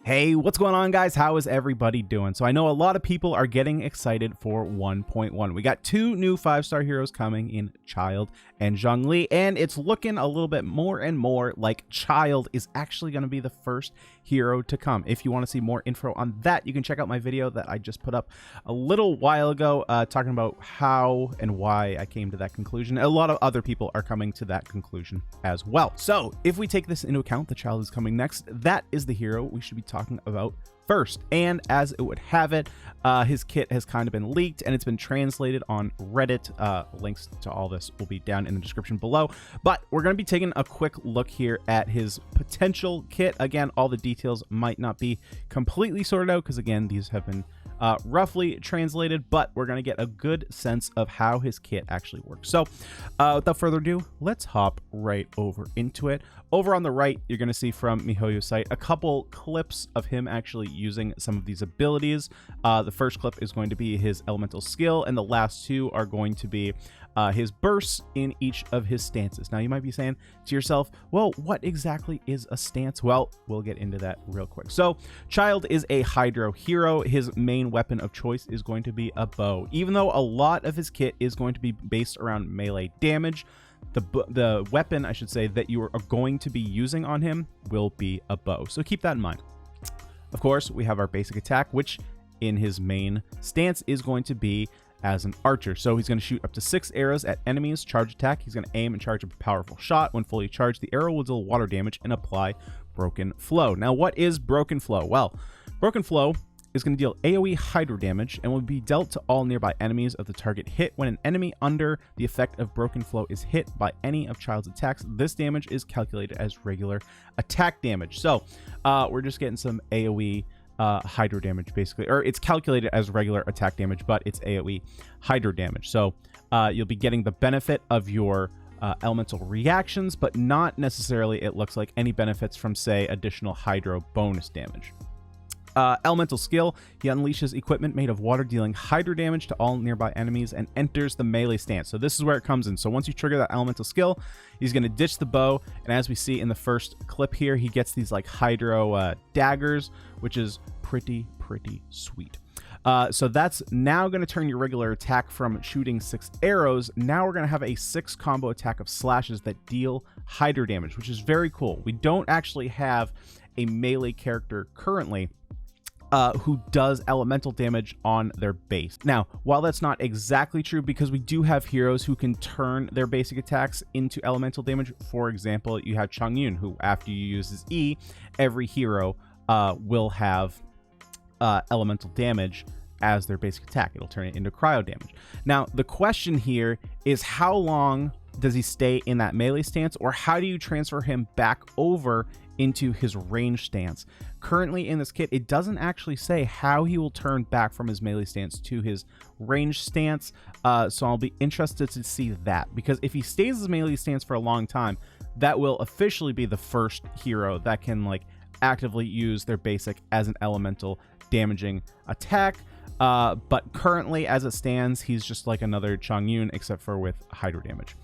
Hey, what's going on, guys? How is everybody doing? So I know a lot of people are getting excited for 1.1. We got two new 5-star heroes coming in Childe and Zhongli, and it's looking a little bit more and more like Childe is actually going to be the first hero to come. If you want to see more info on that, you can check out my video that I just put up a little while ago talking about how and why I came to that conclusion. A lot of other people are coming to that conclusion as well. So if we take this into account, the Childe is coming next. That is the hero we should be talking about first, and as it would have it, his kit has kind of been leaked and it's been translated on Reddit. Links to all this will be down in the description below, but we're going to be taking a quick look here at his potential kit. Again, all the details might not be completely sorted out because again, these have been roughly translated, but we're going to get a good sense of how his kit actually works. So without further ado, let's hop right over into it. Over on the right, you're going to see from MiHoYo's site a couple clips of him actually using some of these abilities. The first clip is going to be his elemental skill, and the last two are going to be his bursts in each of his stances. Now you might be saying to yourself, well, what exactly is a stance? Well, we'll get into that real quick. So Childe is a Hydro hero. His main weapon of choice is going to be a bow. Even though a lot of his kit is going to be based around melee damage, the weapon, I should say, that you are going to be using on him will be a bow. So keep that in mind. Of course, we have our basic attack, which in his main stance is going to be as an archer. So he's going to shoot up to 6 arrows at enemies. Charge attack, he's going to aim and charge a powerful shot. When fully charged, the arrow will deal water damage and apply broken flow. Now, what is broken flow? Well, broken flow is going to deal AoE hydro damage and will be dealt to all nearby enemies of the target hit. When an enemy under the effect of broken flow is hit by any of Childe's attacks, this damage is calculated as regular attack damage. So we're just getting some AoE hydro damage, basically, or it's calculated as regular attack damage, but it's AoE hydro damage. So you'll be getting the benefit of your elemental reactions, but not necessarily, it looks like, any benefits from, say, additional hydro bonus damage. Elemental skill, he unleashes equipment made of water, dealing hydro damage to all nearby enemies, and enters the melee stance. So this is where it comes in. So once you trigger that elemental skill, he's going to ditch the bow, and as we see in the first clip here, he gets these like hydro daggers, which is pretty sweet. So that's now going to turn your regular attack from shooting 6 arrows. Now we're going to have a 6 combo attack of slashes that deal hydro damage, which is very cool. We don't actually have a melee character currently who does elemental damage on their base. Now, while that's not exactly true, because we do have heroes who can turn their basic attacks into elemental damage. For example, you have Chongyun, who after you use his E, every hero will have elemental damage as their basic attack. It'll turn it into cryo damage. Now, the question here is, how long does he stay in that melee stance, or how do you transfer him back over into his range stance? Currently in this kit, it doesn't actually say how he will turn back from his melee stance to his range stance, so I'll be interested to see that, because if he stays his melee stance for a long time, that will officially be the first hero that can like actively use their basic as an elemental damaging attack. But currently, as it stands, he's just like another Chongyun, except for with hydro damage.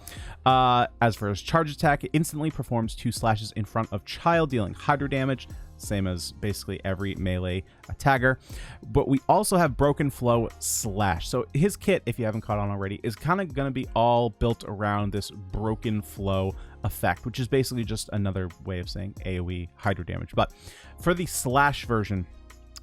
As for his charge attack, it instantly performs 2 slashes in front of Childe, dealing hydro damage, same as basically every melee attacker. But we also have broken flow slash. So his kit, if you haven't caught on already, is kind of going to be all built around this broken flow effect, which is basically just another way of saying AoE hydro damage. But for the slash version,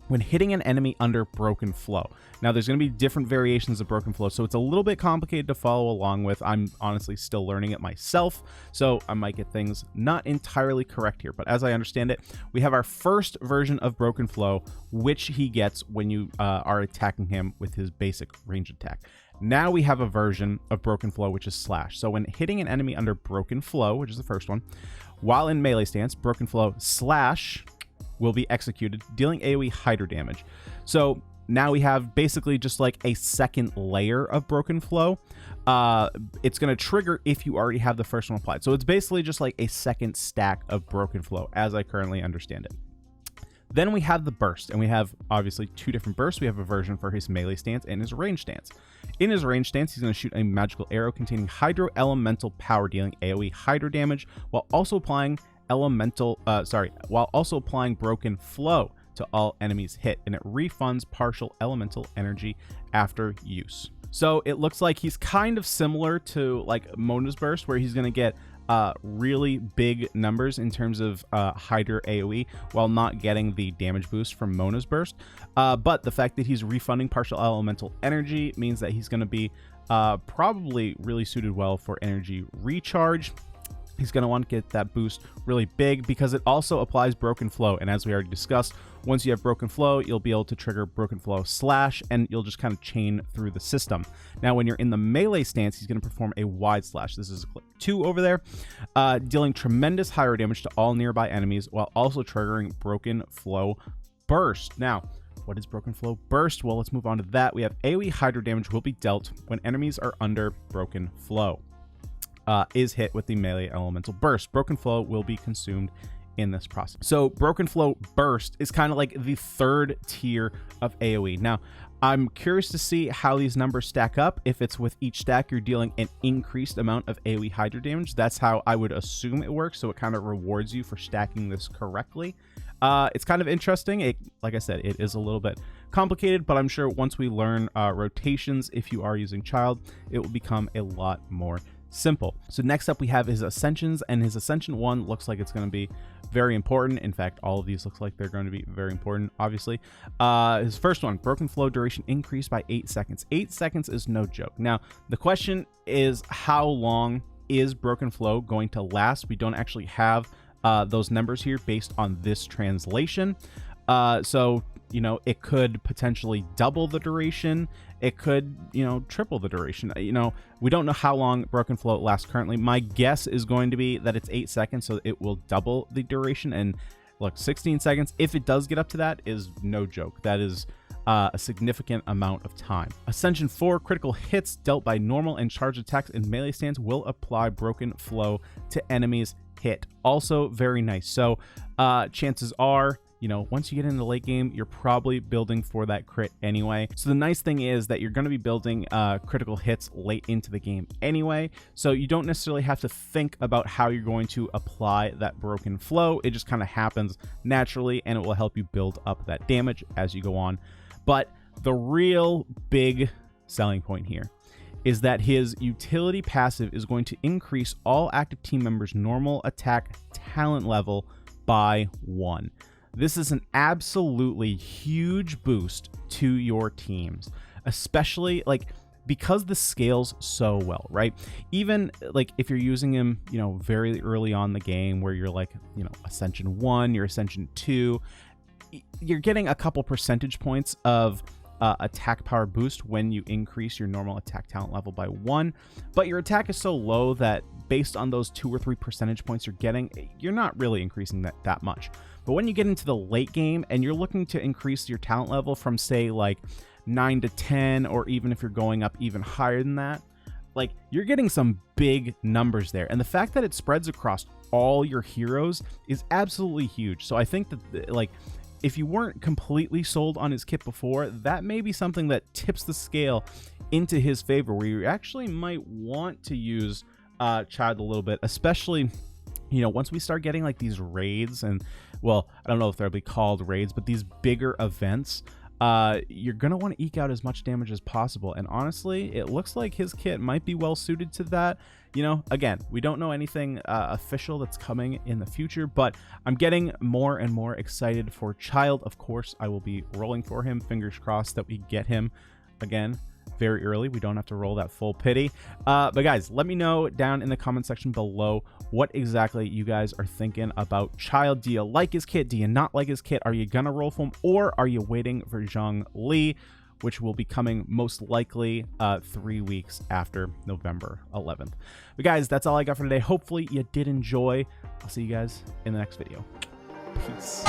when hitting an enemy under broken flow. Now, there's going to be different variations of broken flow, so it's a little bit complicated to follow along with. I'm honestly still learning it myself, so I might get things not entirely correct here. But as I understand it, we have our first version of broken flow, which he gets when you are attacking him with his basic range attack. Now we have a version of broken flow, which is slash. So when hitting an enemy under broken flow, which is the first one, while in melee stance, broken flow slash will be executed, dealing AoE hydro damage. So now we have basically just like a second layer of broken flow. It's going to trigger if you already have the first one applied. So it's basically just like a second stack of broken flow, as I currently understand it. Then we have the burst, and we have obviously 2 different bursts. We have a version for his melee stance and his range stance. In his range stance, he's going to shoot a magical arrow containing hydro elemental power, dealing AoE hydro damage while also applying broken flow to all enemies hit, and it refunds partial elemental energy after use. So it looks like he's kind of similar to like Mona's Burst, where he's going to get really big numbers in terms of Hydra AoE while not getting the damage boost from Mona's Burst. But the fact that he's refunding partial elemental energy means that he's going to be probably really suited well for energy recharge. He's going to want to get that boost really big because it also applies Broken Flow. And as we already discussed, once you have Broken Flow, you'll be able to trigger Broken Flow Slash, and you'll just kind of chain through the system. Now, when you're in the melee stance, he's going to perform a Wide Slash. This is clip 2 over there, dealing tremendous higher damage to all nearby enemies while also triggering Broken Flow Burst. Now, what is Broken Flow Burst? Well, let's move on to that. We have AoE Hydra damage will be dealt when enemies are under Broken Flow. Is hit with the melee elemental burst. Broken Flow will be consumed in this process. So Broken Flow Burst is kind of like the third tier of AoE. Now, I'm curious to see how these numbers stack up. If it's with each stack, you're dealing an increased amount of AoE Hydra damage. That's how I would assume it works. So it kind of rewards you for stacking this correctly. It's kind of interesting. Like I said, it is a little bit complicated, but I'm sure once we learn rotations, if you are using Childe, it will become a lot more simple. So next up we have his Ascensions, and his Ascension 1 looks like it's going to be very important. In fact, all of these looks like they're going to be very important, obviously. His first one, Broken Flow duration increased by 8 seconds. 8 seconds is no joke. Now, the question is, how long is Broken Flow going to last? We don't actually have those numbers here based on this translation. So, you know, it could potentially double the duration. It could, you know, triple the duration. You know, we don't know how long Broken Flow lasts currently. My guess is going to be that it's 8 seconds, so it will double the duration. And look, 16 seconds, if it does get up to that, is no joke. That is a significant amount of time. Ascension 4, critical hits dealt by normal and charged attacks in melee stance will apply Broken Flow to enemies hit. Also very nice. So chances are, you know, once you get into the late game, you're probably building for that crit anyway. So the nice thing is that you're going to be building critical hits late into the game anyway. So you don't necessarily have to think about how you're going to apply that Broken Flow. It just kind of happens naturally, and it will help you build up that damage as you go on. But the real big selling point here is that his utility passive is going to increase all active team members' normal attack talent level by 1. This is an absolutely huge boost to your teams, especially like because this scales so well, right? Even like if you're using him, you know, very early on the game where you're like, you know, Ascension 1, you're Ascension 2, you're getting a couple percentage points of attack power boost when you increase your normal attack talent level by 1, but your attack is so low that based on those 2 or 3 percentage points you're getting, you're not really increasing that much. But when you get into the late game and you're looking to increase your talent level from say like 9 to 10, or even if you're going up even higher than that, like you're getting some big numbers there. And the fact that it spreads across all your heroes is absolutely huge. So I think that like if you weren't completely sold on his kit before, that may be something that tips the scale into his favor, where you actually might want to use Childe a little bit, especially, you know, once we start getting like these raids, and well, I don't know if they'll be called raids, but these bigger events, you're going to want to eke out as much damage as possible. And honestly, it looks like his kit might be well suited to that. You know, again, we don't know anything official that's coming in the future, but I'm getting more and more excited for Childe. Of course, I will be rolling for him. Fingers crossed that we get him again very early. We don't have to roll that full pity. But guys, let me know down in the comment section below what exactly you guys are thinking about Childe. Do you like his kit? Do you not like his kit? Are you gonna roll for him, or are you waiting for Zhongli, which will be coming most likely 3 weeks after November 11th. But guys, that's all I got for today. Hopefully you did enjoy. I'll see you guys in the next video. Peace.